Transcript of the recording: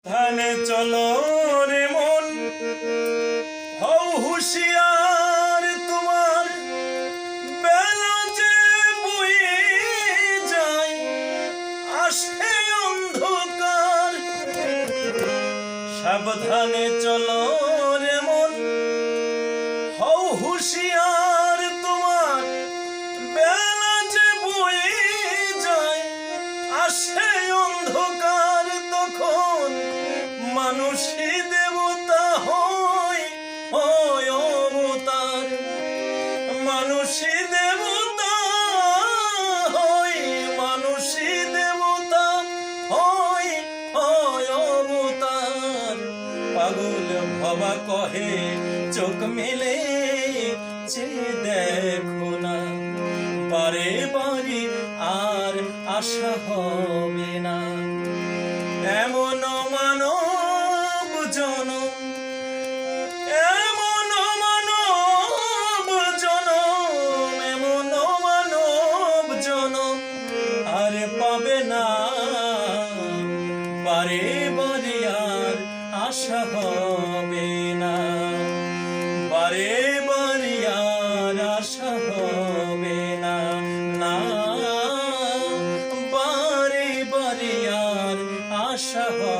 ধানে চলো রে মন, হও হুঁশিয়ার, তোমার বেলা যে বয়ে যায়, আসে অন্ধকার। সাবধানে চলো রে মন, হও হুঁশিয়ার, তোমার বেলা যে বয়ে যায়, আসে অন্ধকার। তখন মানুষই দেবতা হয় অবতার, মানুষই দেবতা হয়, মানুষই দেবতা হয় অবতার। পাগল ভবা কহে চোখ মেলে যে দেখো না, বারে বারে আর আশা হবে না। এমন মানব জনম, এমন মানব জনম, এমন মানব জনম আর পাবে না, বারে বারে আর আশা হবে না, বারে বারে আর আশা হবে না, না বারে বারে আর আশা হবে।